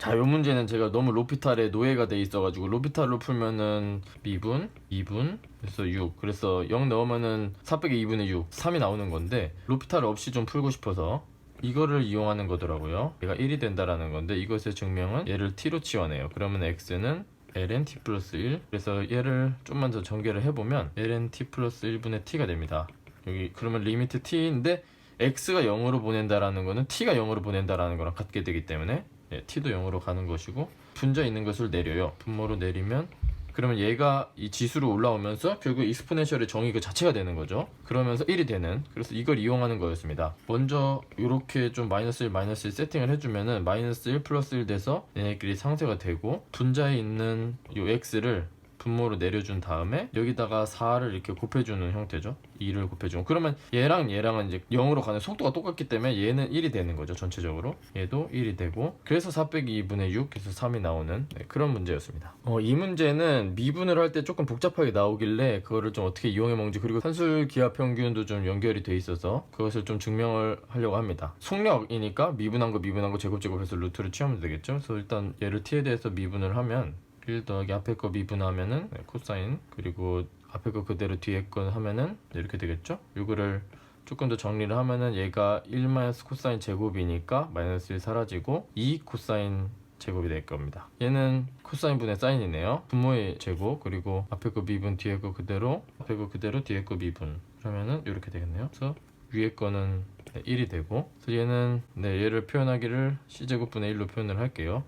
자, 요 문제는 제가 너무 로피탈에 노예가 돼 있어가지고 로피탈로 풀면은 미분, 2분, 그래서 6. 그래서 0 넣으면은 4 빼기 2분의 6, 3이 나오는 건데 로피탈 없이 좀 풀고 싶어서 이거를 이용하는 거더라고요. 얘가 1이 된다라는 건데 이것의 증명은 얘를 t로 치환해요. 그러면 x는 ln t 플러스 1. 그래서 얘를 좀만 더 전개를 해보면 ln t 플러스 1분의 t가 됩니다. 여기 그러면 리미트 t인데 x가 0으로 보낸다라는 거는 t가 0으로 보낸다라는 거랑 같게 되기 때문에 t도 0으로 가는 것이고 분자 있는 것을 내려요. 분모로 내리면 그러면 얘가 이 지수로 올라오면서 결국 익스포넨셜의 정의 그 자체가 되는 거죠. 그러면서 1이 되는, 그래서 이걸 이용하는 거였습니다. 먼저 이렇게 좀 마이너스 1 마이너스 1 세팅을 해주면은 마이너스 1 플러스 1 돼서 얘네끼리 상쇄가 되고 분자에 있는 요 x를 분모로 내려준 다음에 여기다가 4를 이렇게 곱해주는 형태죠. 2를 곱해주고 그러면 얘랑 얘랑은 이제 0으로 가는 속도가 똑같기 때문에 얘는 1이 되는 거죠. 전체적으로 얘도 1이 되고 그래서 4 빼기 2분의 6 그래서 3이 나오는 그런 문제였습니다. 이 문제는 미분을 할 때 조금 복잡하게 나오길래 그거를 좀 어떻게 이용해 먹는지, 그리고 산술 기하 평균도 좀 연결이 돼 있어서 그것을 좀 증명을 하려고 합니다. 속력이니까 미분한 거 제곱해서 루트를 취하면 되겠죠. 그래서 일단 얘를 t에 대해서 미분을 하면 1 더하기 앞에 거 미분하면은 코사인, 그리고 앞에 거 그대로 뒤에 거 하면은 이렇게 되겠죠. 이거를 조금 더 정리를 하면은 얘가 1 마이너스 코사인 제곱이니까 마이너스 1 사라지고 2 코사인 제곱이 될 겁니다. 얘는 코사인 분의 사인이네요. 분모의 제곱, 그리고 앞에 거 미분 뒤에 거 그대로, 앞에 거 그대로 뒤에 거 미분, 그러면은 이렇게 되겠네요. 그래서 위에 거는 1이 되고, 그래서 얘는 얘를 표현하기를 c제곱분의 1로 표현을 할게요.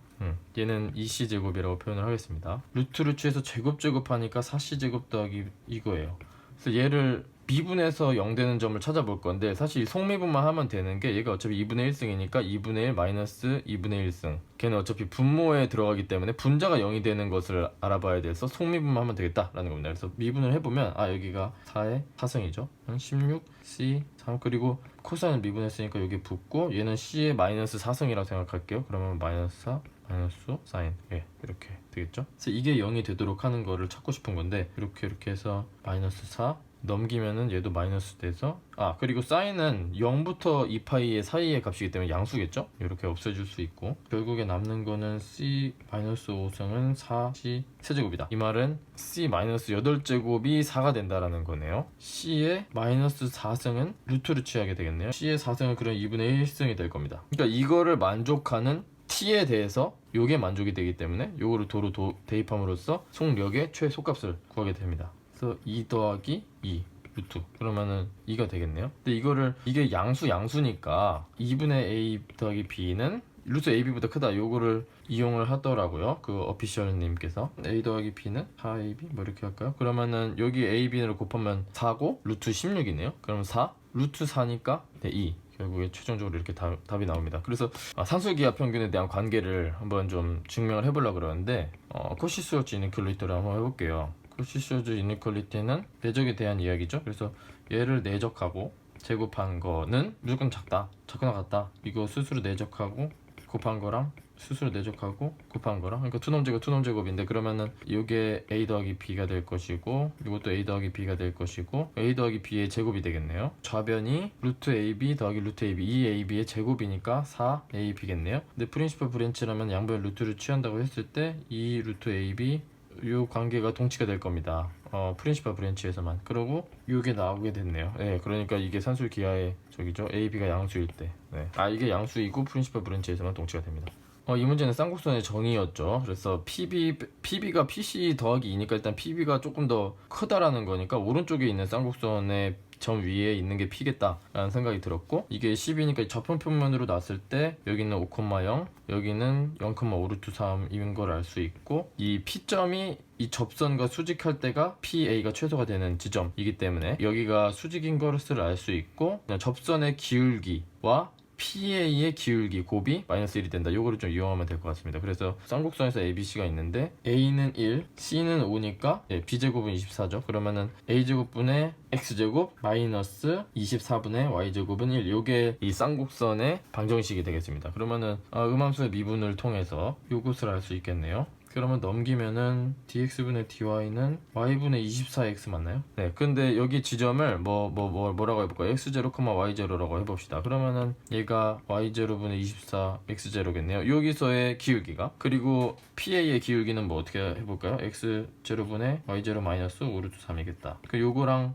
얘는 2c제곱이라고 표현을 하겠습니다. 루트를 취해서 제곱하니까 4c제곱 더하기 이거예요. 그래서 얘를 미분해서 0 되는 점을 찾아볼 건데 사실 속미분만 하면 되는 게 얘가 어차피 2분의 1승이니까 2분의 1 마이너스 2분의 1승, 걔는 어차피 분모에 들어가기 때문에 분자가 0이 되는 것을 알아봐야 돼서 속미분만 하면 되겠다라는 겁니다. 그래서 미분을 해보면 여기가 4의 4승이죠. 16c 3, 그리고 코사인을 미분했으니까 여기 붙고 얘는 c의 마이너스 4승이라고 생각할게요. 그러면 마이너스 4 마이너스 사인, 이렇게 되겠죠. 그래서 이게 0이 되도록 하는 거를 찾고 싶은 건데 이렇게 해서 마이너스 4 넘기면은 얘도 마이너스 돼서 그리고 사인은 0부터 2파이의 사이의 값이기 때문에 양수겠죠. 이렇게 없애줄 수 있고 결국에 남는 거는 c 마이너스 5승은 4c 세제곱이다. 이 말은 c 마이너스 8제곱이 4가 된다라는 거네요. c의 마이너스 4승은 루트를 취하게 되겠네요. c의 4승은 그럼 2분의 1승이 될 겁니다. 그러니까 이거를 만족하는 t에 대해서 요게 만족이 되기 때문에 요거를 도로 대입함으로써 속력의 최소값을 구하게 됩니다. 그래서 2 더하기 2 루트, 그러면은 2가 되겠네요. 근데 이게 양수니까 2분의 a 더하기 b는 루트 ab보다 크다, 요거를 이용을 하더라고요. 그 어피셜님께서 a 더하기 b는 4ab 뭐 이렇게 할까요? 그러면은 여기 a, b를 곱하면 4고 루트 16이네요. 그럼 4 루트 4니까 2, 결국에 최종적으로 이렇게 답이 나옵니다. 그래서 산술기하 평균에 대한 관계를 한번 좀 증명을 해보려고 그러는데 코시스워츠 이니퀄리티를 한번 해볼게요. 코시스워츠 이니퀄리티는 내적에 대한 이야기죠. 그래서 얘를 내적하고 제곱한 거는 무조건 작거나 같다. 이거 수수로 내적하고 곱한 거랑 수수로 내적하고 곱한 거랑, 그러니까 투놈 제곱인데 그러면은 이게 a 더하기 b가 될 것이고 이것도 a 더하기 b가 될 것이고 a 더하기 b의 제곱이 되겠네요. 좌변이 루트 ab 더하기 루트 ab, 2ab의 제곱이니까 4ab겠네요. 근데 프린시플 브랜치라면 양변 루트를 취한다고 했을 때 이 루트 ab 요 관계가 동치가 될 겁니다. 프린시플 브랜치에서만. 그러고 요게 나오게 됐네요. 그러니까 이게 산술 기하의 저기죠. AB가 양수일 때. 이게 양수이고 프린시플 브랜치에서만 동치가 됩니다. 이 문제는 쌍곡선의 정의였죠. 그래서 PB가 PC 더하기 2니까 일단 PB가 조금 더 크다라는 거니까 오른쪽에 있는 쌍곡선의 점 위에 있는 게 P겠다라는 생각이 들었고, 이게 10이니까 저편면으로 놨을 때 여기는 5,0 여기는 0,5 루트 3인 걸 알 수 있고, 이 P점이 이 접선과 수직할 때가 PA가 최소가 되는 지점이기 때문에 여기가 수직인 것을 알 수 있고, 그냥 접선의 기울기와 PA의 기울기 곱이 마이너스 1이 된다. 요거를 좀 이용하면 될 것 같습니다. 그래서 쌍곡선에서 ABC가 있는데 A는 1, C는 5니까 B제곱은 24죠. 그러면은 A제곱분의 X제곱 마이너스 24분의 Y제곱은 1. 요게 이 쌍곡선의 방정식이 되겠습니다. 그러면은 음함수의 미분을 통해서 요것을 알 수 있겠네요. 그러면 넘기면은 dx분의 dy는 y분의 24x 맞나요? 네, 근데 여기 지점을 뭐라고 해볼까요? x0, y0라고 해봅시다. 그러면은 얘가 y0분의 24 x0겠네요. 여기서의 기울기가, 그리고 PA의 기울기는 뭐 어떻게 해볼까요? x0분의 y0 마이너스 5루트 3이겠다. 그 요거랑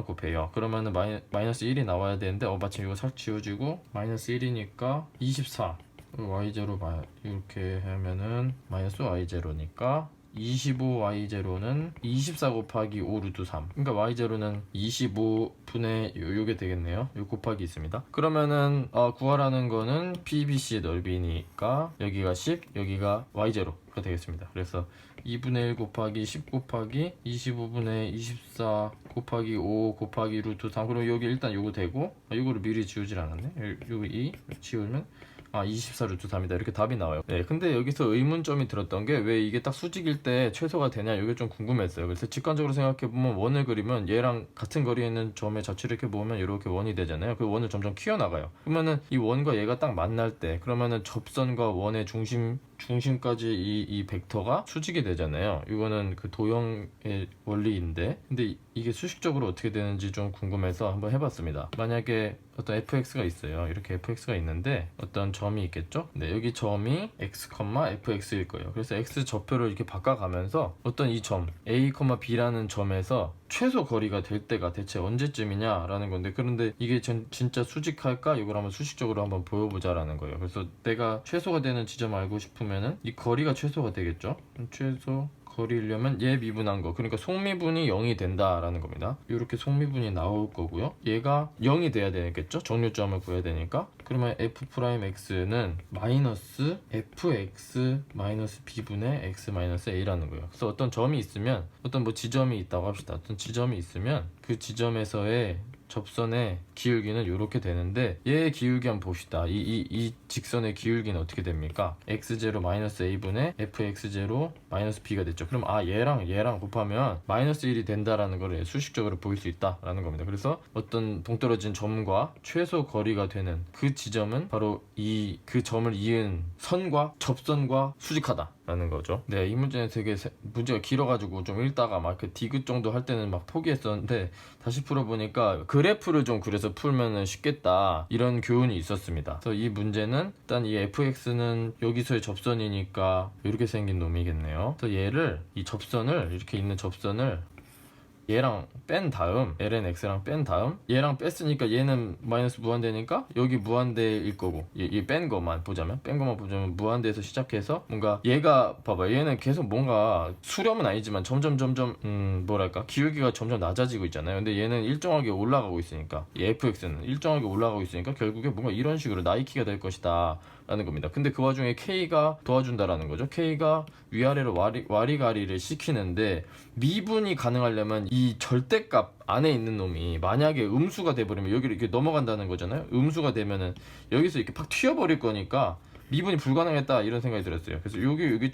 곱해요. 그러면은 마이너스 1이 나와야 되는데 마침 이거 살 지워지고 마이너스 1이니까 24 y0 이렇게 하면은 마이너스 y0니까 25y0는 24 곱하기 5 루트 3. 그러니까 y0는 25분의 요게 되겠네요. 요 곱하기 있습니다. 그러면은 구하라는 거는 PBC의 넓이니까 여기가 10, 여기가 y0가 되겠습니다. 그래서 2분의 1 곱하기 10 곱하기 25분의 24 곱하기 5 곱하기 루트 3. 그럼 여기 일단 요거 되고, 요거를 미리 지우질 않았네. 여기 2 지우면 24 루트 3이다. 이렇게 답이 나와요. 네, 근데 여기서 의문점이 들었던 게 왜 이게 딱 수직일 때 최소가 되냐, 이게 좀 궁금했어요. 그래서 직관적으로 생각해보면 원을 그리면 얘랑 같은 거리에 있는 점의 좌측을 이렇게 모으면 이렇게 원이 되잖아요. 그 원을 점점 키워나가요. 그러면은 이 원과 얘가 딱 만날 때, 그러면은 접선과 원의 중심까지 이 벡터가 수직이 되잖아요. 이거는 그 도형의 원리인데, 근데 이게 수식적으로 어떻게 되는지 좀 궁금해서 한번 해봤습니다. 만약에 어떤 fx가 있어요. 이렇게 fx가 있는데 어떤 점이 있겠죠? 네, 여기 점이 x, fx일 거예요. 그래서 x 좌표를 이렇게 바꿔가면서 어떤 이 점 a, b라는 점에서 최소 거리가 될 때가 대체 언제쯤이냐라는 건데, 그런데 이게 진짜 수직할까? 이걸 한번 수식적으로 한번 보여보자라는 거예요. 그래서 내가 최소가 되는 지점을 알고 싶으면은 이 거리가 최소가 되겠죠? 최소 거리려면 얘 미분한 거, 그러니까 속미분이 0이 된다라는 겁니다. 이렇게 속미분이 나올 거고요. 얘가 0이 돼야 되겠죠? 정류점을 구해야 되니까. 그러면 f'x는 마이너스 fx 마이너스 b분의 x 마이너스 a라는 거예요. 그래서 어떤 점이 있으면, 어떤 뭐 지점이 있다고 합시다. 어떤 지점이 있으면 그 지점에서의 접선의 기울기는 이렇게 되는데, 얘의 기울기 한번 봅시다. 이 직선의 기울기는 어떻게 됩니까? x0 마이너스 a분의 fx0 마이너스 b가 됐죠. 그럼 얘랑 곱하면 마이너스 1이 된다라는 걸 수식적으로 보일 수 있다라는 겁니다. 그래서 어떤 동떨어진 점과 최소 거리가 되는 그 지점은 바로 그 점을 이은 선과 접선과 수직하다라는 거죠. 네, 이 문제는 되게 문제가 길어가지고 좀 읽다가 막 그 디귿 정도 할 때는 막 포기했었는데, 다시 풀어보니까 그래프를 좀 그려서 풀면은 쉽겠다, 이런 교훈이 있었습니다. 그래서 이 문제는 일단 이 fx는 여기서의 접선이니까 이렇게 생긴 놈이겠네요. 그래서 이 접선을, 이렇게 있는 접선을 얘랑 뺀 다음, lnx랑 뺀 다음, 얘랑 뺐으니까 얘는 마이너스 무한대니까 여기 무한대일 거고, 이 뺀 것만 보자면 무한대에서 시작해서 뭔가 얘가 봐봐, 얘는 계속 뭔가 수렴은 아니지만 점점 뭐랄까, 기울기가 점점 낮아지고 있잖아요. 근데 얘는 일정하게 올라가고 있으니까, 이 fx는 일정하게 올라가고 있으니까 결국에 뭔가 이런 식으로 나이키가 될 것이다 라는 겁니다. 근데 그 와중에 K가 도와준다라는 거죠. K가 위아래로 와리가리를 시키는데, 미분이 가능하려면 이 절대값 안에 있는 놈이 만약에 음수가 돼버리면 여기를 이렇게 넘어간다는 거잖아요. 음수가 되면은 여기서 이렇게 팍 튀어버릴 거니까 미분이 불가능했다, 이런 생각이 들었어요. 그래서 여기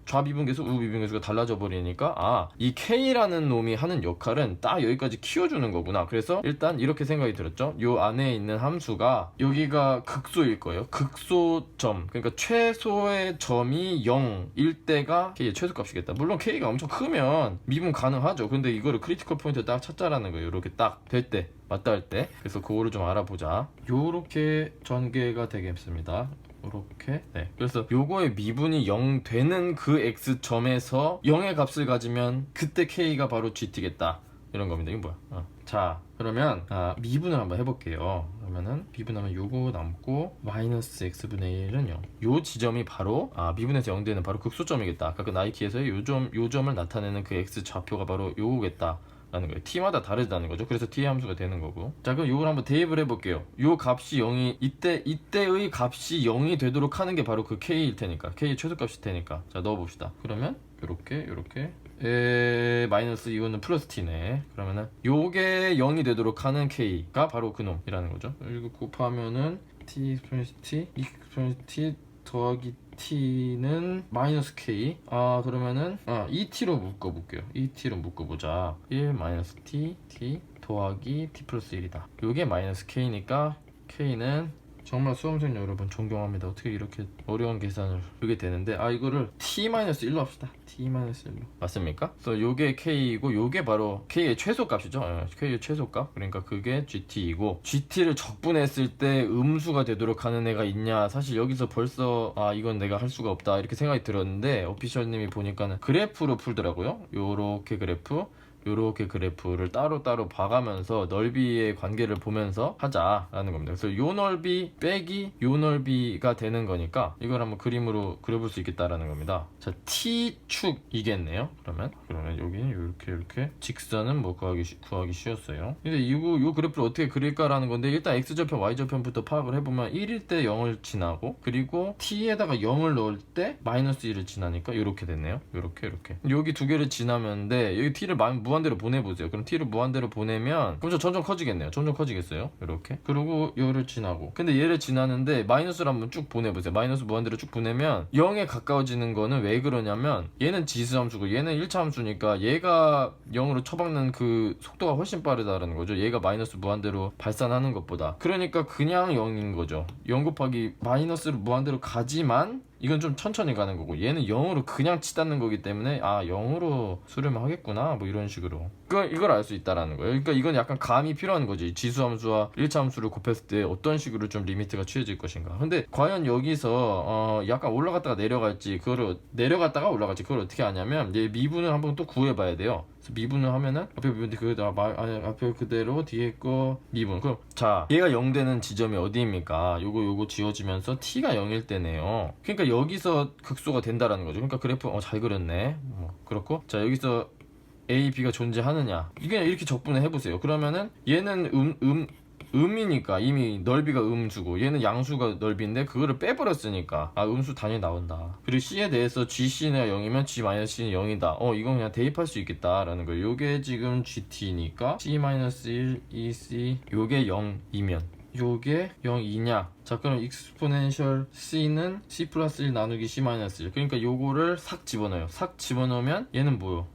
좌미분계수, 우미분계수가 달라져 버리니까 이 K라는 놈이 하는 역할은 딱 여기까지 키워주는 거구나. 그래서 일단 이렇게 생각이 들었죠. 요 안에 있는 함수가 여기가 극소일 거예요. 극소점, 그러니까 최소의 점이 0일 때가 K의 최소값이겠다. 물론 K가 엄청 크면 미분 가능하죠. 근데 이거를 크리티컬 포인트 딱 찾자라는 거예요. 이렇게 딱 될 때, 맞다 할 때. 그래서 그거를 좀 알아보자. 요렇게 전개가 되겠습니다. 이렇게. 네, 그래서 요거의 미분이 0 되는 그 x점에서 0의 값을 가지면 그때 k가 바로 gt겠다, 이런 겁니다. 이거 뭐야? 자, 그러면 미분을 한번 해볼게요. 그러면은 미분하면 요거 남고 마이너스 x분의 1은 0. 요 지점이 바로 미분에서 0 되는 바로 극소점이겠다. 아까 그 나이키에서의 요 점을 나타내는 그 x 좌표가 바로 요거겠다 라는 거예요. t마다 다르다는 거죠. 그래서 t의 함수가 되는 거고. 자, 그럼 이걸 한번 대입을 해볼게요. 요 값이 0이 이때의 값이 0이 되도록 하는 게 바로 그 k일 테니까, k의 최소값일 테니까. 자, 넣어봅시다. 그러면 요렇게 마이너스 이거는 플러스 t네. 그러면은 요게 0이 되도록 하는 k가 바로 그 놈이라는 거죠. 이거 곱하면은 t 익스포넨셜 t 더하기 t는 마이너스 k. 그러면은 이 t로 묶어볼게요. 이 t로 묶어보자. 1 마이너스 t 더하기 t 플러스 1이다. 요게 마이너스 k니까 k는 정말 수험생 여러분 존경합니다. 어떻게 이렇게 어려운 계산을 그게 되는데, 이거를 t-1로 합시다. t-1로 맞습니까? 그래서 요게 k이고 요게 바로 k의 최소값이죠. k의 최소값. 그러니까 그게 gt이고, gt를 적분했을 때 음수가 되도록 하는 애가 있냐. 사실 여기서 벌써 이건 내가 할 수가 없다 이렇게 생각이 들었는데, 오피셜님이 보니까는 그래프로 풀더라고요. 요렇게 그래프를 따로따로 봐가면서 넓이의 관계를 보면서 하자라는 겁니다. 그래서 요 넓이 빼기 요 넓이가 되는 거니까 이걸 한번 그림으로 그려볼 수 있겠다라는 겁니다. 자, t축이겠네요. 그러면 여기는 이렇게 직선은 뭐 구하기 쉬웠어요. 근데 요 그래프를 어떻게 그릴까라는 건데, 일단 x절편 y절편부터 파악을 해보면 1일 때 0을 지나고, 그리고 t에다가 0을 넣을 때 마이너스 1을 지나니까 이렇게 됐네요. 이렇게 여기 두 개를 지나면데 여기 t를 무한대로 보내보세요. 그럼 t를 무한대로 보내면 그럼 점점 커지겠네요. 점점 커지겠어요. 이렇게. 그리고 얘를 지나고, 근데 얘를 지나는데 마이너스를 한번 쭉 보내보세요. 마이너스 무한대로 쭉 보내면 0에 가까워지는 거는 왜 그러냐면, 얘는 지수함수고 얘는 1차 함수니까 얘가 0으로 처박는 그 속도가 훨씬 빠르다라는 거죠. 얘가 마이너스 무한대로 발산하는 것보다. 그러니까 그냥 0인 거죠. 0 곱하기 마이너스로 무한대로 가지만 이건 좀 천천히 가는 거고, 얘는 0으로 그냥 치닫는 거기 때문에 0으로 수렴을 하겠구나 뭐 이런 식으로 이걸 알 수 있다라는 거예요. 그러니까 이건 약간 감이 필요한 거지. 지수함수와 1차 함수를 곱했을 때 어떤 식으로 좀 리미트가 취해질 것인가. 근데 과연 여기서 약간 올라갔다가 내려갈지, 내려갔다가 올라갈지 그걸 어떻게 하냐면, 얘 미분을 한번 또 구해봐야 돼요. 미분을 하면은 앞에 미분인데 앞에 그대로 뒤에 거 미분. 그럼 자, 얘가 0 되는 지점이 어디입니까? 요거 지워지면서 t가 0일 때네요. 그러니까 여기서 극소가 된다라는 거죠. 그러니까 그래프 잘 그렸네. 그렇고, 자, 여기서 a, b가 존재하느냐, 이게 이렇게 적분을 해보세요. 그러면은 얘는 음이니까 이미 넓이가 음수고, 얘는 양수가 넓이인데 그거를 빼버렸으니까 음수 당연히 나온다. 그리고 c에 대해서 gc가 0이면 g-c는 0이다. 이건 그냥 대입할 수 있겠다라는 거예요. 요게 지금 gt니까 c-1 ec 요게 0이면 요게 0이냐. 자, 그럼 exponential c는 c 플러스 1 나누기 c-1. 그러니까 요거를 싹 집어넣어요. 싹 집어넣으면 얘는 뭐요?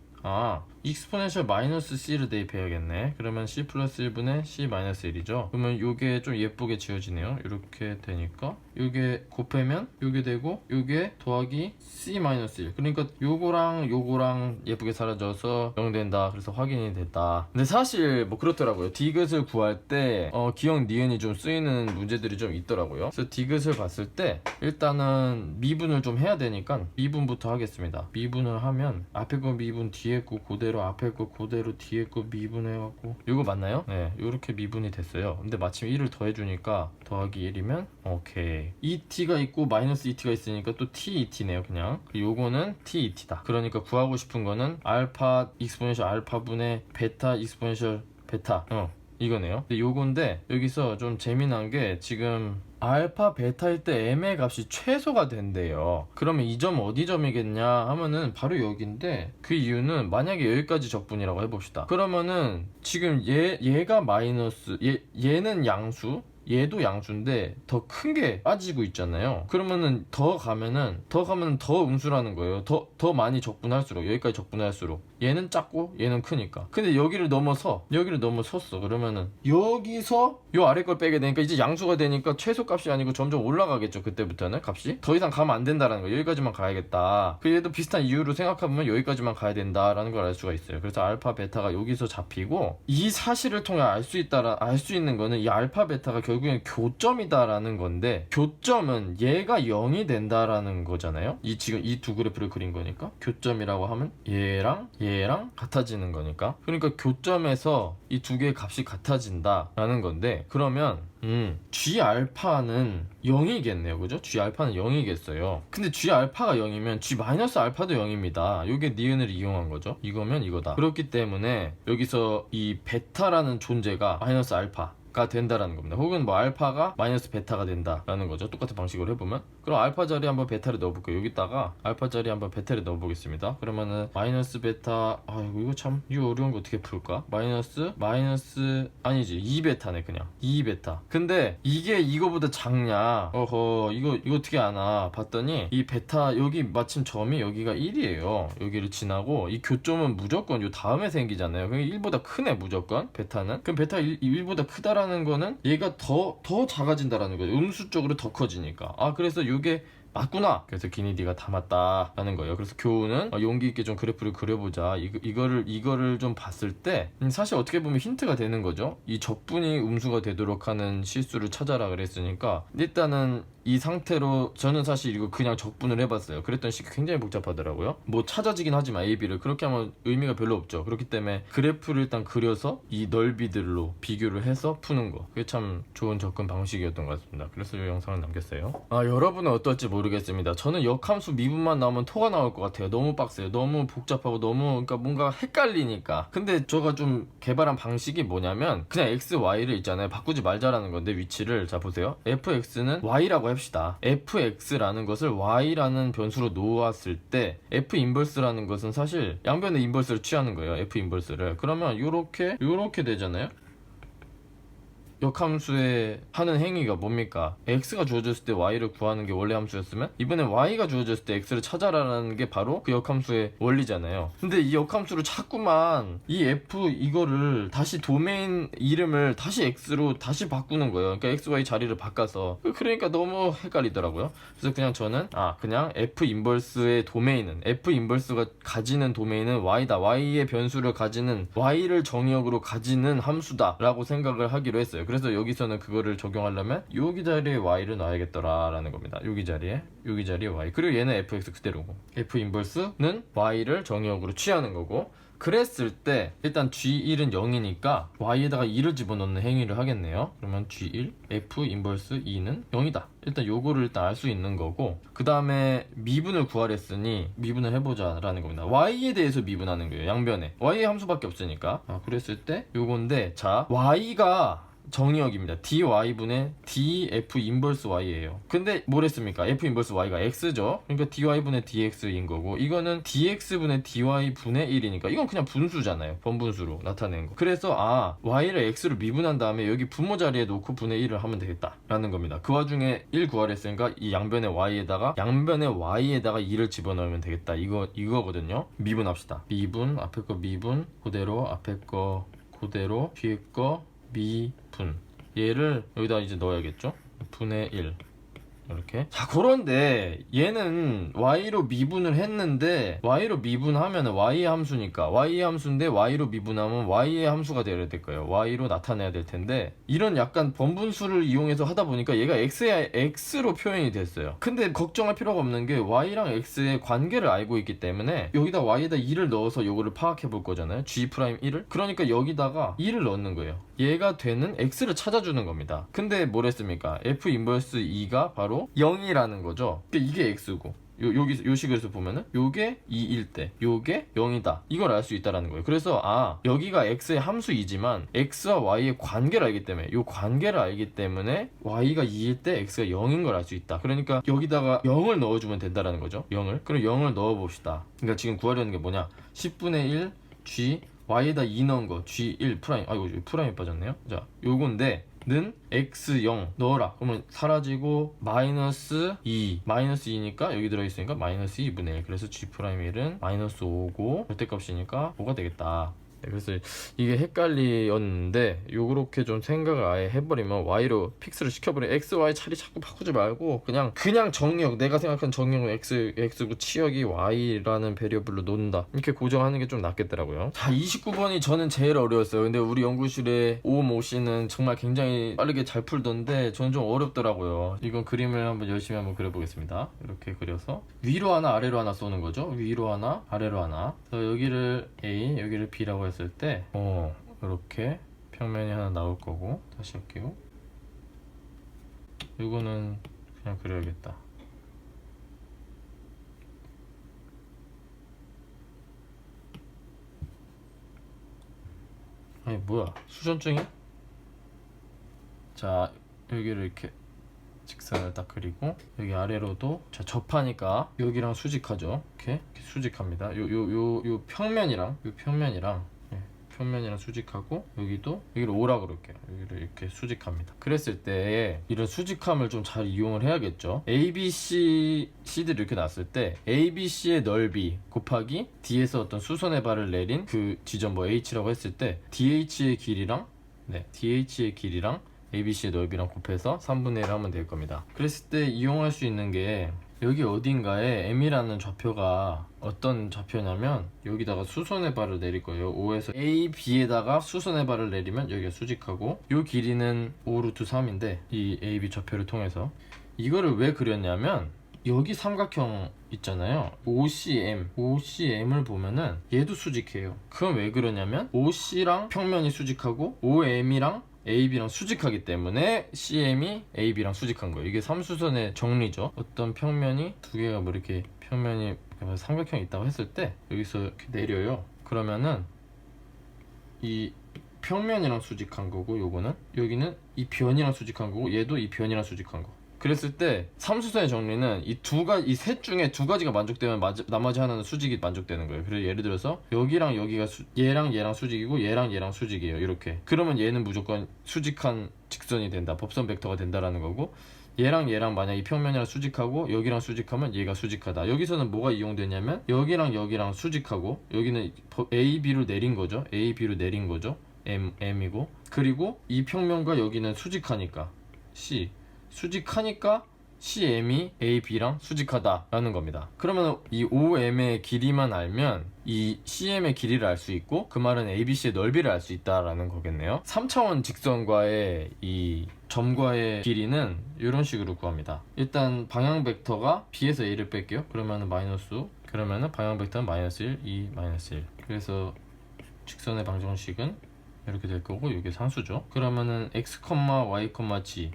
exponential 마이너스 c를 대입해야겠네. 그러면 c 플러스 1분의 c 마이너스 1이죠. 그러면 요게 좀 예쁘게 지워지네요. 이렇게 되니까 요게 곱하면 요게 되고, 요게 더하기 c 마이너스 1. 그러니까 요거랑 예쁘게 사라져서 0 된다. 그래서 확인이 됐다. 근데 사실 뭐 그렇더라고요. 디귿을 구할 때 기억 니은이 좀 쓰이는 문제들이 좀 있더라고요. 그래서 디귿을 봤을 때 일단은 미분을 좀 해야 되니까 미분부터 하겠습니다. 미분을 하면 앞에 거 미분, 뒤에 거 그대로, 앞에 거 그대로, 뒤에 거 미분해갖고, 이거 맞나요? 네, 이렇게 미분이 됐어요. 근데 마침 1을 더해주니까 더하기 1이면 오케이. et가 있고 마이너스 et가 있으니까 또 tet네요. 그냥 요거는 tet다. 그러니까 구하고 싶은 거는 알파 익스포넨셜 알파분의 베타 익스포넨셜 베타 이거네요. 근데 요건데 여기서 좀 재미난 게, 지금 알파 베타일 때 m의 값이 최소가 된대요. 그러면 이 점 어디 점이겠냐 하면은 바로 여기인데, 그 이유는 만약에 여기까지 적분이라고 해봅시다. 그러면은 지금 얘가 마이너스, 얘는 양수, 얘도 양수인데 더 큰 게 빠지고 있잖아요. 그러면은 더 가면은 더 음수라는 거예요. 더 많이 적분할수록, 여기까지 적분할수록 얘는 작고 얘는 크니까. 근데 여기를 넘어섰어. 그러면은 여기서 요 아래 걸 빼게 되니까 이제 양수가 되니까 최소값이 아니고 점점 올라가겠죠. 그때부터는 값이 더 이상 가면 안 된다라는 거예요. 여기까지만 가야겠다. 얘도 비슷한 이유로 생각해보면 여기까지만 가야 된다라는 걸 알 수가 있어요. 그래서 알파 베타가 여기서 잡히고, 이 사실을 통해 알 수 있는 거는 이 알파 베타가 결국엔 교점이다라는 건데, 교점은 얘가 0이 된다라는 거잖아요. 지금 이 두 그래프를 그린 거니까 교점이라고 하면 얘랑 같아지는 거니까. 그러니까 교점에서 이 두 개의 값이 같아진다라는 건데, 그러면 g 알파는 0이겠네요. 그죠? g 알파는 0이겠어요. 근데 g 알파가 0이면 g 마이너스 알파도 0입니다. 요게 니은을 이용한 거죠. 이거면 이거다. 그렇기 때문에 여기서 이 베타라는 존재가 마이너스 알파가 된다라는 겁니다. 혹은 뭐 알파가 마이너스 베타가 된다라는 거죠. 똑같은 방식으로 해보면. 그럼 알파 자리에 한번 베타를 넣어볼게요. 여기다가 알파 자리에 한번 베타를 넣어보겠습니다. 그러면은 마이너스 베타, 이거 참 어려운 거 어떻게 풀까? 마이너스 아니지, 2베타네. 그냥 2베타. 근데 이게 이거보다 작냐? 이거 어떻게 아나 봤더니, 이 베타 여기 마침 점이 여기가 1이에요 여기를 지나고, 이 교점은 무조건 요 다음에 생기잖아요. 그러니까 1보다 크네 무조건 베타는. 그럼 베타 1보다 크다라는 크다라는 거는 얘가 더 작아진다라는 거예요. 음수 쪽으로 더 커지니까. 아, 그래서 요게 맞구나. 그래서 기니디가 다 맞다라는 거예요. 그래서 교우는 용기 있게 좀 그래프를 그려보자. 이거를 좀 봤을 때 사실 어떻게 보면 힌트가 되는 거죠. 이 적분이 음수가 되도록 하는 실수를 찾아라 그랬으니까 일단은 이 상태로 저는 사실 이거 그냥 적분을 해봤어요. 그랬더니 식이 굉장히 복잡하더라고요. 뭐 찾아지긴 하지만 A, B를 그렇게 하면 의미가 별로 없죠. 그렇기 때문에 그래프를 일단 그려서 이 넓이들로 비교를 해서 푸는 거, 그게 참 좋은 접근 방식이었던 것 같습니다. 그래서 이 영상을 남겼어요. 여러분은 어떨지 모르겠습니다. 저는 역함수 미분만 나오면 토가 나올 것 같아요. 너무 빡세요. 너무 복잡하고 그러니까 뭔가 헷갈리니까. 근데 제가 좀 개발한 방식이 뭐냐면 그냥 x, y를 있잖아요. 바꾸지 말자라는 건데 위치를 자 보세요. fx는 y라고 합시다. fx라는 것을 y라는 변수로 놓았을 때 f 인버스라는 것은 사실 양변의 인버스를 취하는 거예요. f 인버스를. 그러면 요렇게 되잖아요. 역함수에 하는 행위가 뭡니까? x가 주어졌을 때 y를 구하는 게 원래 함수였으면 이번에 y가 주어졌을 때 x를 찾아라라는 게 바로 그 역함수의 원리잖아요. 근데 이 역함수를 자꾸만 이 f 이거를 다시 도메인 이름을 다시 x로 다시 바꾸는 거예요. 그러니까 x, y 자리를 바꿔서. 그러니까 너무 헷갈리더라고요. 그래서 그냥 저는 그냥 f 인버스의 도메인은 f 인버스가 가지는 도메인은 y다. y의 변수를 가지는 y를 정의역으로 가지는 함수다 라고 생각을 하기로 했어요. 그래서 여기서는 그거를 적용하려면 여기 자리에 y를 놔야겠더라라는 겁니다. 여기 자리에 y. 그리고 얘는 fx 그대로고 f 인버스는 y를 정의역으로 취하는 거고, 그랬을 때 일단 G1은 0이니까 y에다가 2를 집어넣는 행위를 하겠네요. 그러면 G1 F 인버스 2는 0이다. 일단 요거를 일단 알 수 있는 거고, 그 다음에 미분을 구하랬으니 미분을 해보자 라는 겁니다. y에 대해서 미분하는 거예요. 양변에 y의 함수밖에 없으니까. 그랬을 때 요건데, 자 y가 정의역입니다. dy분의 df 인버스 y예요. 근데 뭐랬습니까? f 인버스 y가 x죠. 그러니까 dy분의 dx인 거고, 이거는 dx분의 dy분의 1이니까 이건 그냥 분수잖아요. 번분수로 나타낸 거. 그래서 y를 x로 미분한 다음에 여기 분모 자리에 놓고 분의 1을 하면 되겠다 라는 겁니다. 그 와중에 1 구하랬으니까 이 양변의 y에다가 2를 집어넣으면 되겠다, 이거거든요. 미분합시다. 미분, 앞에 거 미분 그대로, 앞에 거 그대로, 뒤에 거 미분. 얘를 여기다 이제 넣어야겠죠. 분의 1 이렇게. 자, 그런데 얘는 y로 미분을 했는데, y로 미분하면 y의 함수니까 y의 함수인데 y로 미분하면 y의 함수가 되어야 될 거예요. y로 나타내야 될 텐데, 이런 약간 번분수를 이용해서 하다 보니까 얘가 x로 표현이 됐어요. 근데 걱정할 필요가 없는 게 y랑 x의 관계를 알고 있기 때문에 여기다 y에다 2를 넣어서 요거를 파악해 볼 거잖아요. g'1을. 그러니까 여기다가 2를 넣는 거예요. 얘가 되는 x를 찾아주는 겁니다. 근데 뭐랬습니까? f 인버스 2가 바로 0이라는 거죠. 이게 x고, 요 식에서 보면은 요게 2일 때 요게 0이다, 이걸 알 수 있다라는 거예요. 그래서 여기가 x의 함수이지만 x와 y의 관계를 알기 때문에, 요 관계를 알기 때문에 y가 2일 때 x가 0인 걸 알 수 있다. 그러니까 여기다가 0을 넣어주면 된다라는 거죠. 0을. 그럼 0을 넣어봅시다. 그러니까 지금 구하려는 게 뭐냐, 10분의 1 g y에다 2 넣은 거 g1 프라임, 이거 프라임이 빠졌네요. 자, 요건데 는 x0 넣어라. 그러면 사라지고 마이너스 2니까 여기 들어있으니까 마이너스 2분의 1. 그래서 g'1은 마이너스 5고 절대값이니까 5가 되겠다. 그래서 이게 헷갈리었는데, 요렇게 좀 생각을 아예 해버리면 y로 픽스를 시켜버려. x, y 자리 자꾸 바꾸지 말고 그냥 정의역, 내가 생각한 정의역은 x고 치역이 y라는 베리어블로 놓는다, 이렇게 고정하는 게 좀 낫겠더라고요. 자, 29번이 저는 제일 어려웠어요. 근데 우리 연구실에 오모씨는 정말 굉장히 빠르게 잘 풀던데 저는 좀 어렵더라고요. 이건 그림을 열심히 그려보겠습니다. 이렇게 그려서 위로 하나 아래로 하나 쏘는 거죠. 위로 하나 아래로 하나. 그래서 여기를 A, 여기를 B라고 했을 때 이렇게 평면이 하나 나올 거고, 다시 할게요. 이거는 그냥 그려야겠다. 아니 뭐야, 수전증이? 자, 여기를 이렇게 직선을 딱 그리고 여기 아래로도, 자, 접하니까 여기랑 수직하죠. 이렇게 수직합니다. 요 평면이랑 수직하고, 여기를 오라 그럴게요. 여기를 이렇게 수직합니다. 그랬을 때 이런 수직함을 좀 잘 이용을 해야겠죠. ABCD를 이렇게 놨을 때 ABC의 넓이 곱하기 D에서 어떤 수선의 발을 내린 그 지점 H라고 했을 때 DH의 길이랑 네, DH의 길이랑 ABC의 넓이랑 곱해서 3분의 1을 하면 될 겁니다. 그랬을 때 이용할 수 있는 게 여기 어딘가에 M이라는 좌표가 어떤 좌표냐면 여기다가 수선의 발을 내릴 거예요. O에서 A, B에다가 수선의 발을 내리면 여기가 수직하고 이 길이는 5 루트 3인데 이 A, B 좌표를 통해서 이거를 왜 그렸냐면 여기 삼각형 있잖아요. OCM을 보면은 얘도 수직해요. 그건 왜 그러냐면 OC랑 평면이 수직하고 OM이랑 AB랑 수직하기 때문에 CM이 AB랑 수직한 거예요. 이게 삼수선의 정리죠. 어떤 평면이 두 개가 뭐 이렇게 평면이 삼각형이 있다고 했을 때 여기서 이렇게 내려요. 그러면은 이 평면이랑 수직한 거고 요거는 여기는 이 변이랑 수직한 거고 얘도 이 변이랑 수직한 거. 그랬을 때 삼수선의 정리는 이 셋 중에 두 가지가 만족되면 나머지 하나는 수직이 만족되는 거예요. 그래서 예를 들어서 여기랑 여기가 얘랑 얘랑 수직이고 얘랑 얘랑 수직이에요. 이렇게. 그러면 얘는 무조건 수직한 직선이 된다. 법선 벡터가 된다라는 거고 얘랑 얘랑 만약 이 평면이랑 수직하고 여기랑 수직하면 얘가 수직하다. 여기서는 뭐가 이용되냐면 여기랑 여기랑 수직하고 여기는 A, B로 내린 거죠. A, B로 내린 거죠. M이고 그리고 이 평면과 여기는 수직하니까 수직하니까 CM이 AB랑 수직하다라는 겁니다. 그러면 이 OM의 길이만 알면 이 CM의 길이를 알 수 있고 그 말은 ABC의 넓이를 알 수 있다라는 거겠네요. 3차원 직선과의 이 점과의 길이는 이런 식으로 구합니다. 일단 방향 벡터가 B에서 A를 뺄게요. 그러면은 방향 벡터는 마이너스 1, 2, 마이너스 1. 그래서 직선의 방정식은 이렇게 될 거고 이게 상수죠. 그러면은 x, y, g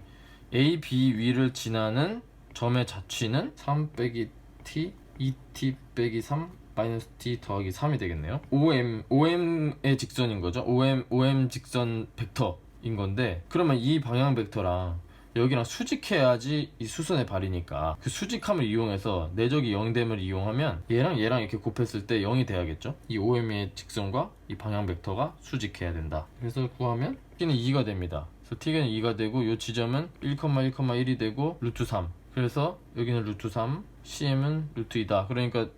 A, B 위를 지나는 점의 자취는 3 빼기 t, 2t 빼기 3 마이너스 t 더하기 3이 되겠네요. OM의 직선인 거죠. OM 직선 벡터인 건데 그러면 이 방향 벡터랑 여기랑 수직해야지 이 수선의 발이니까 그 수직함을 이용해서 내적이 0됨을 이용하면 얘랑 이렇게 곱했을 때 0이 돼야겠죠. 이 OM의 직선과 이 방향 벡터가 수직해야 된다. 그래서 구하면 t는 2가 됩니다. 그래서 t가 2가 되고 이 지점은 1,1,1이 되고 루트 3. 그래서 여기는 루트 3, CM은 루트 2다. 그러니까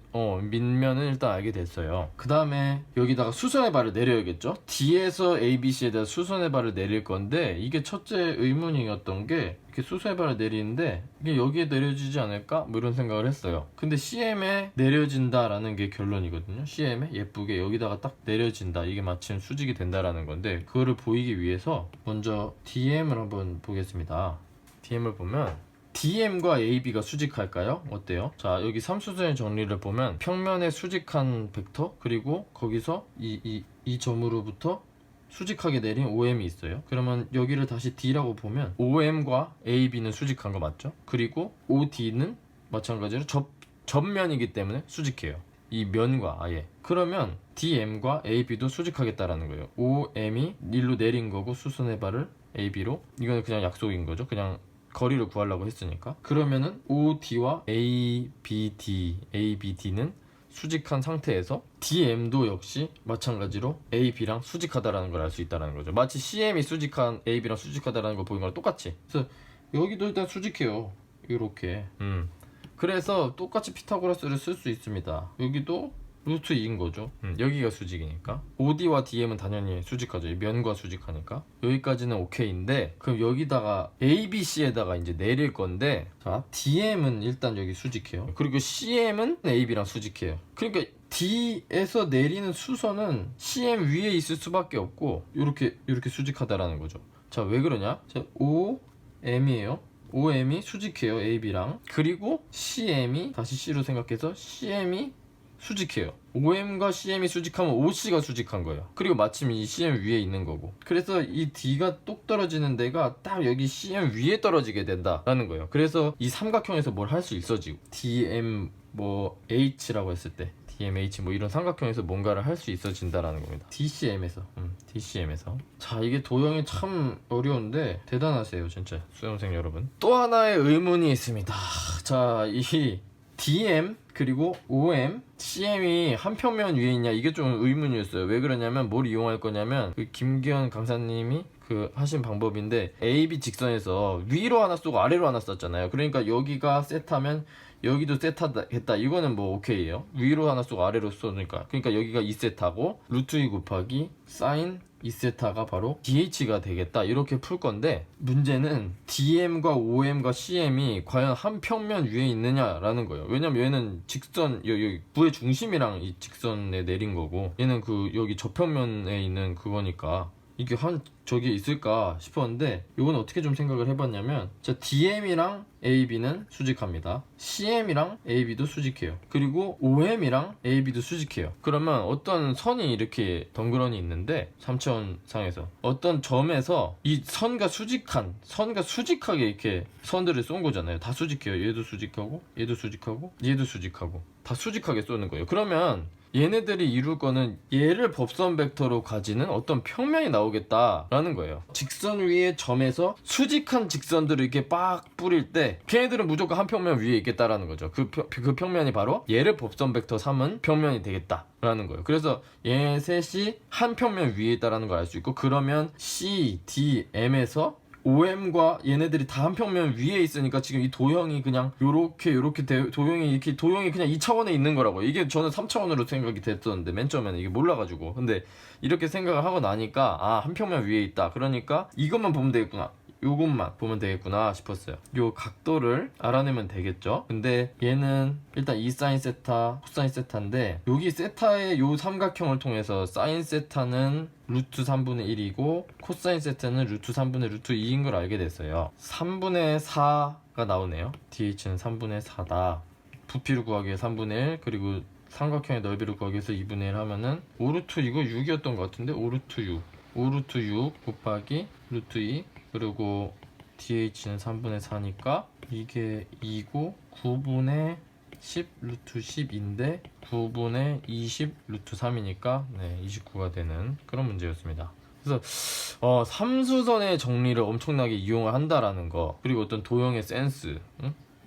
민면은 일단 알게 됐어요. 그 다음에 여기다가 수선의 발을 내려야겠죠. D에서 ABC에다 수선의 발을 내릴 건데 이게 첫째 의문이었던 게 이렇게 수선의 발을 내리는데 이게 여기에 내려지지 않을까? 뭐 이런 생각을 했어요. 근데 CM에 내려진다라는 게 결론이거든요. CM에 예쁘게 여기다가 딱 내려진다. 이게 마침 수직이 된다라는 건데 그거를 보이기 위해서 먼저 DM을 한번 보겠습니다. DM을 보면 DM과 AB가 수직할까요? 어때요? 자, 여기 삼수선의 정리를 보면 평면에 수직한 벡터 그리고 거기서 이 점으로부터 수직하게 내린 OM이 있어요. 그러면 여기를 다시 D라고 보면 OM과 AB는 수직한 거 맞죠? 그리고 OD는 마찬가지로 접면이기 때문에 수직해요. 이 면과 아예. 그러면 DM과 AB도 수직하겠다라는 거예요. OM이 1로 내린 거고 수선의 발을 AB로. 이거는 그냥 약속인 거죠. 그냥 거리를 구하려고 했으니까. 그러면은 OD와 ABD는 수직한 상태에서 DM도 역시 마찬가지로 AB랑 수직하다라는 걸 알 수 있다는 거죠. 마치 CM이 수직한 AB랑 수직하다라는 걸 보인 거랑 똑같이. 그래서 여기도 일단 수직해요. 이렇게. 그래서 똑같이 피타고라스를 쓸 수 있습니다. 여기도 루트 2인 거죠. 여기가 수직이니까. OD와 DM은 당연히 수직하죠. 면과 수직하니까. 여기까지는 오케이인데 그럼 여기다가 ABC에다가 이제 내릴 건데 자, DM은 일단 여기 수직해요. 그리고 CM은 AB랑 수직해요. 그러니까 D에서 내리는 수선은 CM 위에 있을 수밖에 없고 이렇게 수직하다라는 거죠. 자, 왜 그러냐? 자, OM이에요. OM이 수직해요. AB랑. 그리고 CM이 다시 C로 생각해서 CM이 수직해요. OM과 CM이 수직하면 OC가 수직한 거예요. 그리고 마침 이 CM 위에 있는 거고. 그래서 이 D가 똑 떨어지는 데가 딱 여기 CM 위에 떨어지게 된다라는 거예요. 그래서 이 삼각형에서 뭘 할 수 있어지고 DM 뭐 H라고 했을 때 DMH 뭐 이런 삼각형에서 뭔가를 할 수 있어진다라는 겁니다. DCM에서. 자, 이게 도형이 참 어려운데 대단하세요 진짜 수험생 여러분. 또 하나의 의문이 있습니다. 자, 이 DM 그리고 OM, CM이 한 평면 위에 있냐 이게 좀 의문이었어요. 왜 그러냐면 뭘 이용할 거냐면 그 김기현 강사님이 그 하신 방법인데 AB 직선에서 위로 하나 쏘고 아래로 하나 쐈잖아요. 그러니까 여기가 셋하면 여기도 셋하겠다. 이거는 뭐 오케이예요. 위로 하나 쏘고 아래로 쏘니까. 그러니까 여기가 2셋하고 루트 2 곱하기 사인 2세타가 바로 DH가 되겠다 이렇게 풀 건데, 문제는 DM과 OM과 CM이 과연 한 평면 위에 있느냐라는 거예요. 왜냐면 얘는 직선 여기 부의 중심이랑 이 직선에 내린 거고, 얘는 그 여기 저평면에 있는 그거니까 이게 한 저기 있을까 싶었는데, 이건 어떻게 좀 생각을 해봤냐면, 자, DM이랑 AB는 수직합니다. CM이랑 AB도 수직해요. 그리고 OM이랑 AB도 수직해요. 그러면 어떤 선이 이렇게 덩그러니 있는데, 3차원상에서 어떤 점에서 이 선과 수직하게 이렇게 선들을 쏜 거잖아요. 다 수직해요. 얘도 수직하고 얘도 수직하고 얘도 수직하고 다 수직하게 쏘는 거예요. 그러면 얘네들이 이룰 거는 얘를 법선 벡터로 가지는 어떤 평면이 나오겠다라는 거예요. 직선 위의 점에서 수직한 직선들을 이렇게 빡 뿌릴 때 걔네들은 무조건 한 평면 위에 있겠다라는 거죠. 그 평면이 바로 얘를 법선 벡터 삼은 평면이 되겠다라는 거예요. 그래서 얘 셋이 한 평면 위에 있다라는 걸 알 수 있고, 그러면 C, D, M에서 OM과 얘네들이 다 한 평면 위에 있으니까 지금 이 도형이 그냥 요렇게 도형이 그냥 2차원에 있는 거라고. 이게 저는 3차원으로 생각이 됐었는데 맨 처음에는 이게 몰라가지고, 근데 이렇게 생각을 하고 나니까 아, 한 평면 위에 있다, 그러니까 이것만 보면 되겠구나, 요것만 보면 되겠구나 싶었어요. 요 각도를 알아내면 되겠죠. 근데 얘는 일단 이 사인 세타, 코사인 세타인데, 여기 세타의 요 삼각형을 통해서 사인 세타는 루트 3분의 1이고 코사인 세타는 루트 3분의 루트 2인 걸 알게 됐어요. 3분의 4가 나오네요. DH는 3분의 4다. 부피를 구하기 위해 3분의 1, 그리고 삼각형의 넓이를 구하기 위해서 2분의 1 하면은 5루트 이거 6이었던 것 같은데, 5루트 6 5루트 6 곱하기 루트 2, 그리고 DH는 3분의 4니까 이게 2고 9분의 10 루트 10인데 9분의 20 루트 3이니까 29가 되는 그런 문제였습니다. 그래서 삼수선의 정리를 엄청나게 이용을 한다라는 거, 그리고 어떤 도형의 센스,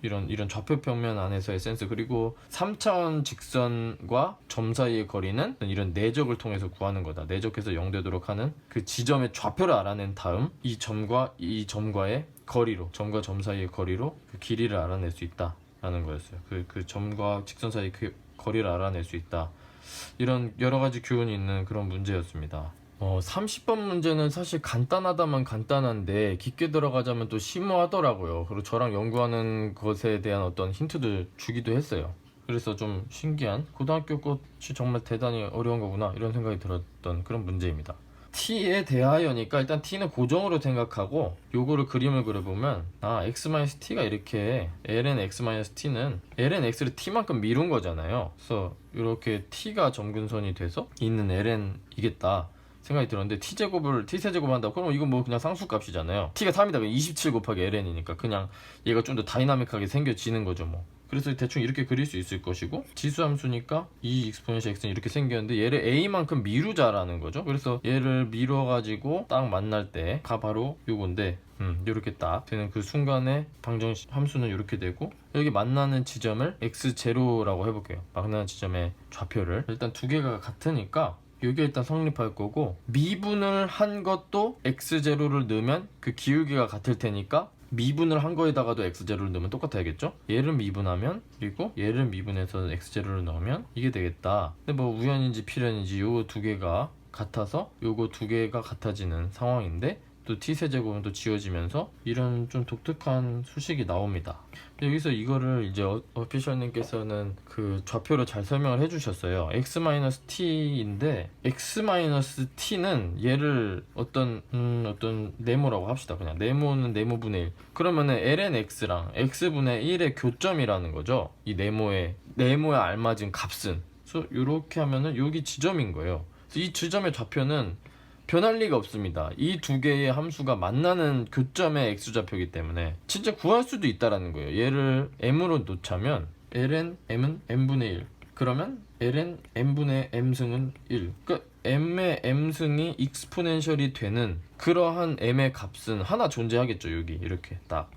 이런 좌표 평면 안에서의 센스, 그리고 3차원 직선과 점 사이의 거리는 이런 내적을 통해서 구하는 거다. 내적해서 0 되도록 하는 그 지점의 좌표를 알아낸 다음 이 점과 이 점과의 거리로, 점과 점 사이의 거리로 그 길이를 알아낼 수 있다라는 거였어요. 그 점과 직선 사이 그 거리를 알아낼 수 있다. 이런 여러 가지 교훈이 있는 그런 문제였습니다. 30번 문제는 사실 간단하다면 간단한데 깊게 들어가자면 또 심오하더라고요. 그리고 저랑 연구하는 것에 대한 어떤 힌트들 주기도 했어요. 그래서 좀 신기한, 고등학교 것이 정말 대단히 어려운 거구나 이런 생각이 들었던 그런 문제입니다. t에 대하여니까 일단 t는 고정으로 생각하고, 요거를 그림을 그려보면 x-t가 이렇게 ln x-t는 ln x를 t만큼 미룬 거잖아요. 그래서 이렇게 t가 점근선이 돼서 있는 ln이겠다 생각이 들었는데, t세제곱을 한다고 그러면 이건 뭐 그냥 상수값이잖아요. t가 3이다 그러면 27 곱하기 ln이니까 그냥 얘가 좀 더 다이나믹하게 생겨지는 거죠 뭐. 그래서 대충 이렇게 그릴 수 있을 것이고, 지수함수니까 이 exponential x는 이렇게 생겼는데 얘를 a만큼 미루자라는 거죠. 그래서 얘를 미뤄가지고 딱 만날 때가 바로 요건데, 이렇게 딱 되는 그 순간에 방정 함수는 이렇게 되고, 여기 만나는 지점을 x0라고 해볼게요. 만나는 지점의 좌표를 일단 두 개가 같으니까 이게 일단 성립할 거고, 미분을 한 것도 x0를 넣으면 그 기울기가 같을 테니까 미분을 한 거에다가도 x0를 넣으면 똑같아야겠죠? 얘를 미분하면, 그리고 얘를 미분해서 x0를 넣으면 이게 되겠다. 근데 뭐 우연인지 필연인지 요 두 개가 같아서 요거 두 개가 같아지는 상황인데, 또 t세제곱은 또 지워지면서 이런 좀 독특한 수식이 나옵니다. 여기서 이거를 이제 어피셜님께서는 그 좌표로 잘 설명을 해주셨어요. x-t인데 x-t는 얘를 어떤 네모라고 합시다. 그냥 네모는 네모분의 1. 그러면은 ln x랑 x분의 1의 교점이라는 거죠. 이 네모에 알맞은 값은. 그래서 이렇게 하면은 여기 지점인 거예요. 그래서 이 지점의 좌표는 변할 리가 없습니다. 이 두 개의 함수가 만나는 교점의 x좌표이기 때문에 진짜 구할 수도 있다라는 거예요. 얘를 m으로 놓자면 ln m은 m분의 1, 그러면 ln m분의 m승은 1. 그러니까 m의 m승이 익스포넨셜이 되는 그러한 m의 값은 하나 존재하겠죠. 여기 이렇게 딱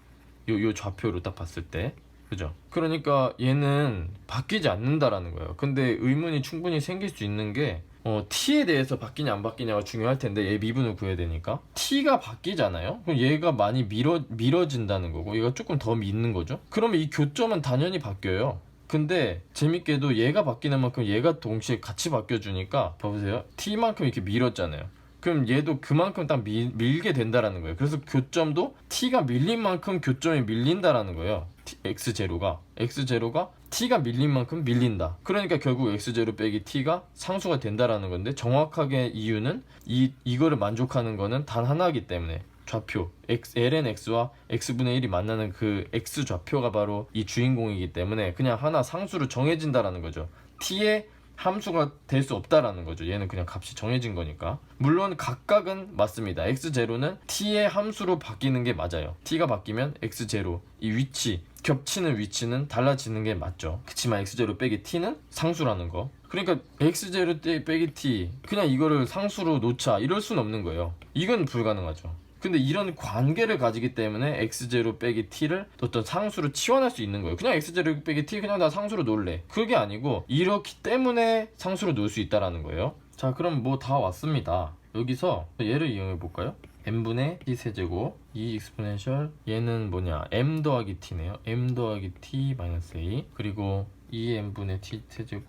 요 좌표로 딱 봤을 때, 그죠? 그러니까 얘는 바뀌지 않는다라는 거예요. 근데 의문이 충분히 생길 수 있는 게, t에 대해서 바뀌냐 안 바뀌냐가 중요할 텐데, 얘 미분을 구해야 되니까 t가 바뀌잖아요. 그럼 얘가 많이 미뤄진다는 거고, 얘가 조금 더 미는 거죠. 그러면 이 교점은 당연히 바뀌어요. 근데 재밌게도 얘가 바뀌는 만큼 얘가 동시에 같이 바뀌어주니까, 봐보세요. t만큼 이렇게 밀었잖아요. 그럼 얘도 그만큼 딱 밀게 된다라는 거예요. 그래서 교점도 t가 밀린 만큼 교점이 밀린다라는 거예요. x0가 t가 밀린 만큼 밀린다. 그러니까 결국 x0 빼기 t가 상수가 된다라는 건데, 정확하게 이유는 이거를 만족하는 거는 단 하나이기 때문에 좌표 ln x와 x분의 1이 만나는 그 x 좌표가 바로 이 주인공이기 때문에 그냥 하나 상수로 정해진다라는 거죠. t의 함수가 될 수 없다라는 거죠. 얘는 그냥 값이 정해진 거니까. 물론 각각은 맞습니다. x0는 t의 함수로 바뀌는 게 맞아요. t가 바뀌면 x0 이 위치, 겹치는 위치는 달라지는 게 맞죠. 그치만 x0 빼기 t는 상수라는 거. 그러니까 x0 빼기 t 그냥 이거를 상수로 놓자 이럴 순 없는 거예요. 이건 불가능하죠. 근데 이런 관계를 가지기 때문에 x0 빼기 t를 어떤 상수로 치환할 수 있는 거예요. 그냥 x0 빼기 t 그냥 다 상수로 놓을래. 그게 아니고 이렇기 때문에 상수로 놓을 수 있다라는 거예요. 자, 그럼 뭐 다 왔습니다. 여기서 얘를 이용해 볼까요? m분의 t 세제곱 이 익스포넨셜 얘는 뭐냐, m 더하기 t네요. m 더하기 t 마이너스 a 그리고 2m분의 t 세제곱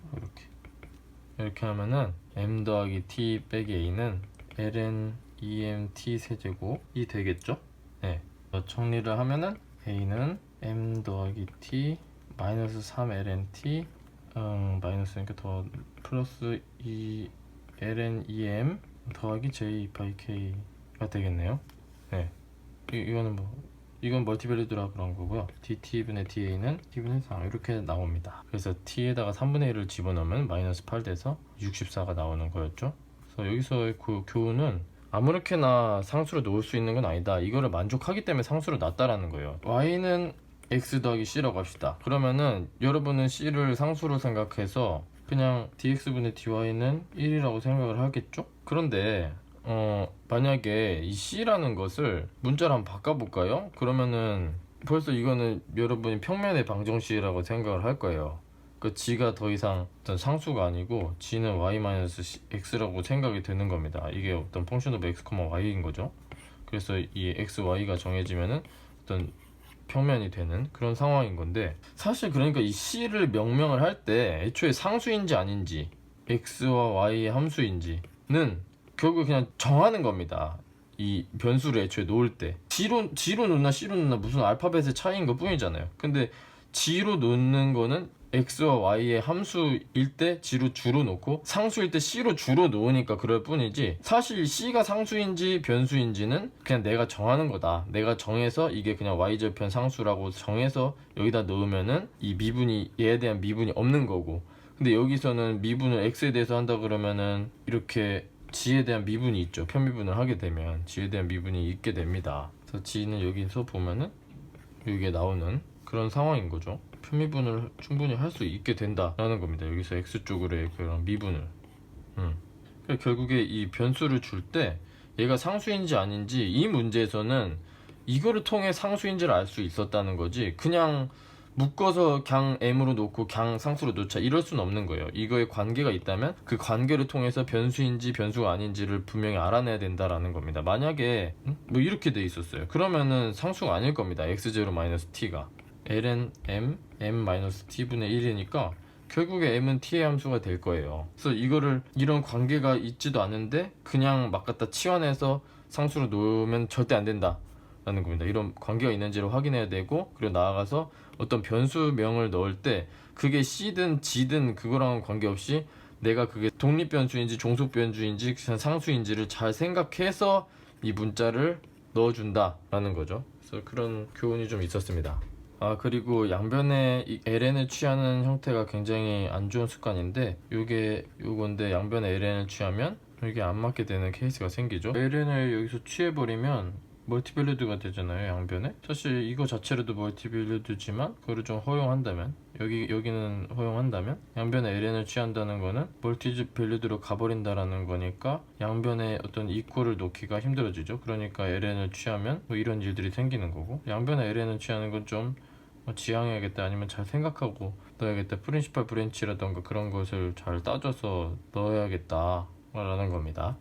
이렇게 하면은 m 더하기 t 빼기 a는 ln 2mt 세제곱이 되겠죠? 네. 정리를 하면은 a는 m 더하기 t 마이너스 3ln 마이너스니까 더 플러스 2 ln 2m 더하기 j 바이 k가 되겠네요. 네. 이건 멀티밸류드라 그런 거고요. dt분의 da는 t분의 3 이렇게 나옵니다. 그래서 t에다가 3분의 1을 집어넣으면 마이너스 8 돼서 64가 나오는 거였죠. 그래서 여기서의 그 교훈은 아무렇게나 상수로 놓을 수 있는 건 아니다. 이거를 만족하기 때문에 상수로 놨다라는 거예요. y는 x 더하기 c라고 합시다. 그러면은 여러분은 c를 상수로 생각해서 그냥 dx분의 dy는 1이라고 생각을 하겠죠? 그런데 만약에 이 c라는 것을 문자로 한번 바꿔볼까요? 그러면은 벌써 이거는 여러분이 평면의 방정식이라고 생각을 할 거예요. 그 g가 더 이상 어떤 상수가 아니고 g는 y-x라고 생각이 되는 겁니다. 이게 어떤 펑션 오브 x, y인 거죠. 그래서 이 x, y가 정해지면은 어떤 평면이 되는 그런 상황인 건데, 사실 그러니까 이 c를 명명을 할 때 애초에 상수인지 아닌지 x와 y의 함수인지는 결국 그냥 정하는 겁니다. 이 변수를 애초에 놓을 때 g로 놓나 c로 놓나 무슨 알파벳의 차이인 것 뿐이잖아요. 근데 g로 놓는 거는 x와 y의 함수일 때 g로 주로 놓고 상수일 때 c로 주로 놓으니까 그럴 뿐이지, 사실 c가 상수인지 변수인지는 그냥 내가 정하는 거다. 내가 정해서 이게 그냥 y절편 상수라고 정해서 여기다 넣으면은 이 미분이, 얘에 대한 미분이 없는 거고, 근데 여기서는 미분을 x에 대해서 한다 그러면은 이렇게 g에 대한 미분이 있죠. 편미분을 하게 되면 g에 대한 미분이 있게 됩니다. 그래서 g는 여기서 보면은 여기에 나오는 그런 상황인 거죠. 편미분을 충분히 할 수 있게 된다라는 겁니다. 여기서 x쪽으로의 그런 미분을. 그러니까 결국에 이 변수를 줄 때 얘가 상수인지 아닌지 이 문제에서는 이거를 통해 상수인지를 알 수 있었다는 거지, 그냥 묶어서 그냥 m으로 놓고 그냥 상수로 놓자 이럴 수는 없는 거예요. 이거에 관계가 있다면 그 관계를 통해서 변수인지 변수가 아닌지를 분명히 알아내야 된다라는 겁니다. 만약에 뭐 이렇게 돼 있었어요. 그러면은 상수가 아닐 겁니다. x0-t가 ln m-t분의 1이니까 결국에 m은 t의 함수가 될 거예요. 그래서 이런 관계가 있지도 않은데 그냥 막 갖다 치환해서 상수로 놓으면 절대 안 된다 라는 겁니다. 이런 관계가 있는지를 확인해야 되고, 그리고 나아가서 어떤 변수명을 넣을 때 그게 c든 g든 그거랑은 관계없이 내가 그게 독립변수인지 종속변수인지 그냥 상수인지를 잘 생각해서 이 문자를 넣어준다 라는 거죠. 그래서 그런 교훈이 좀 있었습니다. 그리고 양변에 이 ln을 취하는 형태가 굉장히 안 좋은 습관인데, 요건데 양변에 ln을 취하면 이게 안 맞게 되는 케이스가 생기죠. ln을 여기서 취해버리면 멀티밸류드가 되잖아요, 양변에. 사실 이거 자체로도 멀티밸류드지만 그거를 좀 허용한다면, 여기는 허용한다면 양변에 ln을 취한다는 거는 멀티밸류드로 가버린다라는 거니까 양변에 어떤 이퀄을 놓기가 힘들어지죠. 그러니까 ln을 취하면 뭐 이런 일들이 생기는 거고, 양변에 ln을 취하는 건 좀 지향해야겠다, 아니면 잘 생각하고 넣어야겠다, 프린시팔 브랜치라던가 그런 것을 잘 따져서 넣어야겠다 라는 겁니다.